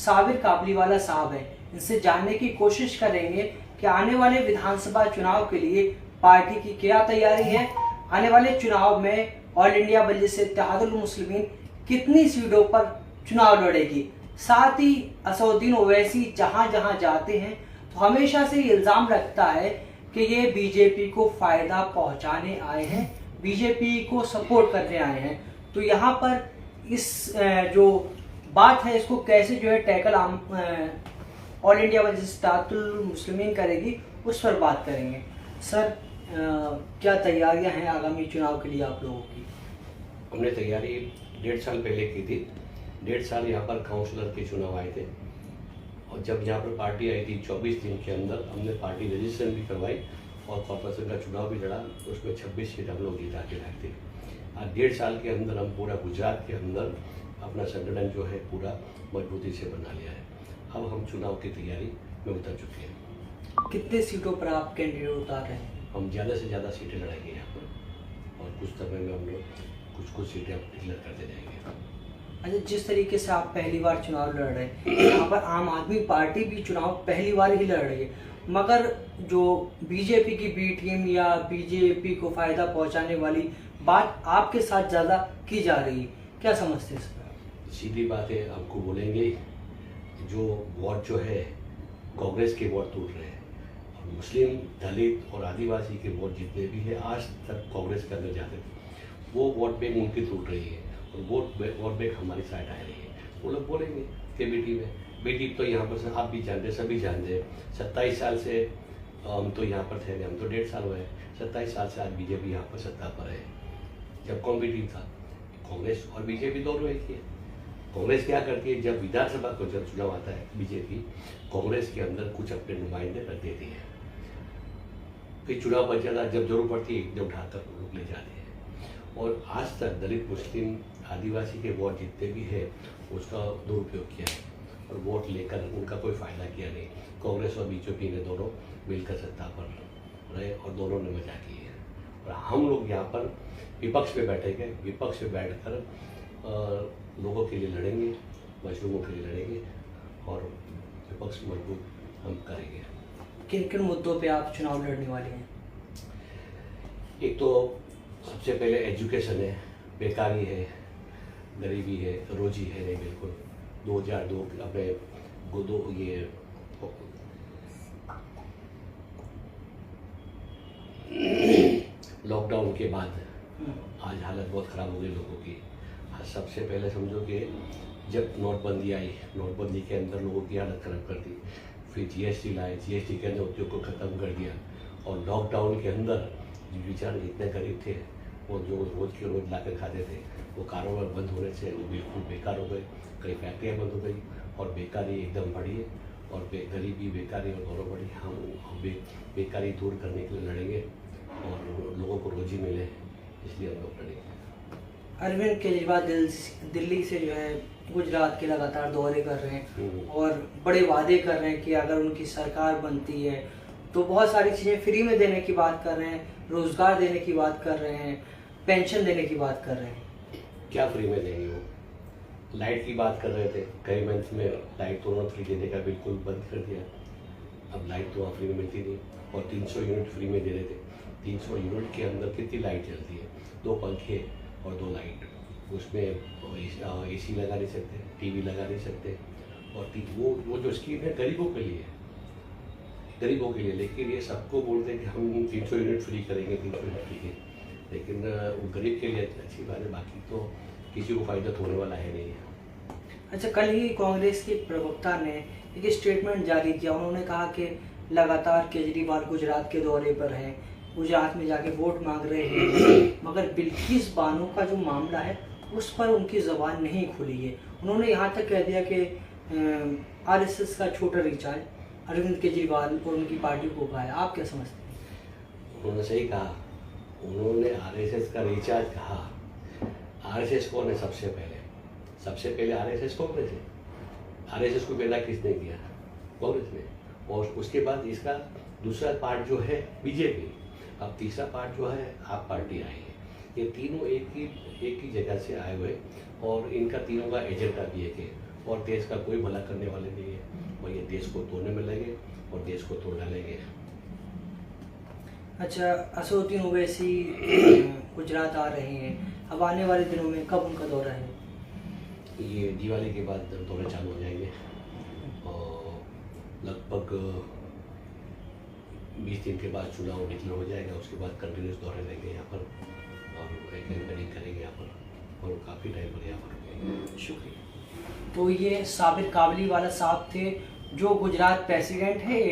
साबिर काबलीवाला साहब हैं। इनसे जानने की कोशिश करेंगे कि आने वाले विधानसभा चुनाव के लिए पार्टी की क्या तैयारी है, आने वाले चुनाव में ऑल इंडिया मजलिस इत्तेहादुल मुस्लिमीन कितनी सीटों पर चुनाव लड़ेगी। साथ ही असदुद्दीन ओवैसी जहां जहां जाते हैं तो हमेशा से इल्जाम लगता है कि ये बीजेपी को फायदा पहुंचाने आए हैं, बीजेपी को सपोर्ट करने आए हैं। तो यहाँ पर इस जो बात है इसको कैसे जो है टैकल ऑल इंडिया मजलिस इत्तेहादुल मुस्लिमीन करेगी, उस पर बात करेंगे। सर, क्या तैयारियां हैं आगामी चुनाव के लिए आप लोगों की? हमने तैयारी 1.5 साल पहले की थी। 1.5 साल यहाँ पर काउंसलर के चुनाव आए थे और जब यहाँ पर पार्टी आई थी 24 दिन के अंदर हमने पार्टी रजिस्ट्रेशन भी करवाई और कॉर्पोरेशन का चुनाव भी लड़ा। उसमें 26 सीट हम लोग जीता के लाए थे। आज 1.5 साल के अंदर हम पूरा गुजरात के अंदर अपना संगठन जो है पूरा मजबूती से बना लिया है। अब हम चुनाव की तैयारी में उतर चुके हैं। कितने सीटों पर आप कैंडिडेट उतार रहे हैं? हम ज़्यादा से ज़्यादा सीटें लड़ाएंगे यहाँ पर और कुछ समय में हम लोग कुछ सीटें डिक्लेयर करते जाएंगे। अच्छा, जिस तरीके से आप पहली बार चुनाव लड़ रहे हैं, यहाँ पर आम आदमी पार्टी भी चुनाव पहली बार ही लड़ रही है, मगर जो बीजेपी की बी टीम या बीजेपी को फायदा पहुंचाने वाली बात आपके साथ ज़्यादा की जा रही है, क्या समझते हैं इस पर? सीधी बात है, आपको बोलेंगे जो वोट जो है कांग्रेस के वोट टूट रहे हैं और मुस्लिम, दलित और आदिवासी के वोट जितने भी हैं आज तक कांग्रेस के अंदर जाते थे, वो वोट बैंक उनकी टूट रही है और वोट बैंक हमारी साइड आ रही है। वो लोग बोलेंगे कि बेटी तो यहाँ पर आप भी जानते, सभी जानते, 27 साल से हम तो यहाँ पर थे, हम तो 1.5 साल हुए, 27 साल से आज बीजेपी यहाँ पर सत्ता पर है। जब कॉम्पिटिटिव था, कांग्रेस और बीजेपी दोनों एक ही है। कांग्रेस क्या करती है, जब विधानसभा को जब चुनाव आता है, बीजेपी कांग्रेस के अंदर कुछ अपने नुमाइंदे रख देती है, फिर चुनाव बच जाता, जब जरूरत पड़ती है एकदम उठाकर लोग ले जाते हैं। और आज तक दलित, मुस्लिम, आदिवासी के वोट जितने भी है उसका दुरुपयोग किया है और वोट लेकर उनका कोई फायदा किया नहीं। कांग्रेस और बीजेपी ने दोनों मिलकर सत्ता पर रहे और दोनों ने मजा की है और हम लोग यहाँ पर विपक्ष में बैठेंगे, विपक्ष में बैठकर लोगों के लिए लड़ेंगे, मजलूमों के लिए लड़ेंगे और विपक्ष मजबूत हम करेंगे। किन किन मुद्दों पे आप चुनाव लड़ने वाले हैं? एक तो सबसे पहले एजुकेशन है, बेकारी है, गरीबी है, रोजी है नहीं बिल्कुल। 2002 अपने ये लॉकडाउन के बाद आज हालत बहुत ख़राब हो गई लोगों की। आज सबसे पहले समझो कि जब नोटबंदी आई, नोटबंदी के अंदर लोगों की हालत ख़राब कर दी, फिर जीएसटी लाए, जीएसटी के अंदर उद्योग को ख़त्म कर दिया और लॉकडाउन के अंदर जो बेचारे इतने गरीब थे वो जो रोज़ के रोज़ ला कर खाते थे, वो कारोबार बंद होने से वो बिल्कुल बेकार हो गए। कई फैक्ट्रियाँ बंद हो गई और बेकारी एकदम बढ़ी है और गरीबी, बेकारी और दोनों बढ़ी। हम बेकारी दूर करने के लिए लड़ेंगे और लोगों को रोजी मिले, इसलिए हम लोग लड़ेंगे। अरविंद केजरीवाल दिल्ली से जो है गुजरात के लगातार दौरे कर रहे हैं और बड़े वादे कर रहे हैं कि अगर उनकी सरकार बनती है तो बहुत सारी चीज़ें फ्री में देने की बात कर रहे हैं, रोजगार देने की बात कर रहे हैं, पेंशन देने की बात कर रहे हैं। क्या फ्री में देंगे? वो लाइट की बात कर रहे थे, कई मंथ में लाइट तो उन्होंने फ्री देने का बिल्कुल बंद कर दिया। अब लाइट तो वहाँ फ्री में मिलती नहीं और 300 यूनिट फ्री में दे रहे थे। 300 यूनिट के अंदर कितनी लाइट चलती है? 2 पंखे और 2 लाइट। उसमें एसी लगा नहीं सकते, टीवी लगा नहीं सकते और वो जो स्कीम है गरीबों के लिए, गरीबों के लिए। लेकिन ये सबको बोलते हैं कि हम 300 यूनिट फ्री करेंगे, 300 यूनिट फ्री है, लेकिन वो गरीब के लिए अच्छी बात है, बाकी तो किसी को फायदा होने वाला है नहीं है। अच्छा, कल ही कांग्रेस के प्रवक्ता ने एक स्टेटमेंट जारी किया। उन्होंने कहा कि लगातार केजरीवाल गुजरात के दौरे पर हैं, गुजरात में जाके वोट मांग रहे हैं, मगर बिल्किस बानो का जो मामला है उस पर उनकी ज़बान नहीं खुली है। उन्होंने यहाँ तक कह दिया कि आरएसएस का छोटा रिचार्ज अरविंद केजरीवाल और उनकी पार्टी को कहा है। आप क्या समझते हैं? उन्होंने सही कहा, उन्होंने आरएसएस का रिचार्ज कहा। आरएसएस कौन है? सबसे पहले आरएसएस कांग्रेस है। आरएसएस को पैदा किसने किया? कांग्रेस ने। और उसके बाद इसका दूसरा पार्ट जो है बीजेपी, अब तीसरा पार्ट जो है आप पार्टी आई है। ये तीनों एक ही जगह से आए हुए और इनका तीनों का एजेंडा भी एक है और देश का कोई भला करने वाले नहीं है। और ये देश को तोड़ने में लगे और देश को तोड़ डालेंगे। अच्छा, असदुद्दीन ओवैसी गुजरात आ रहे हैं, अब आने वाले दिनों में कब उनका दौरा है? ये दिवाली के बाद दौरे चालू हो जाएंगे और लगभग 20 दिन के बाद चुनाव डिक्लेयर हो जाएगा। उसके बाद कंटिन्यूस दौरे लेंगे यहाँ पर और एक मीटिंग करेंगे यहाँ पर और काफ़ी टाइम पर यहाँ पर रुकेंगे। शुक्रिया। तो ये साबिर काबली वाला साहब थे जो गुजरात प्रेसिडेंट है।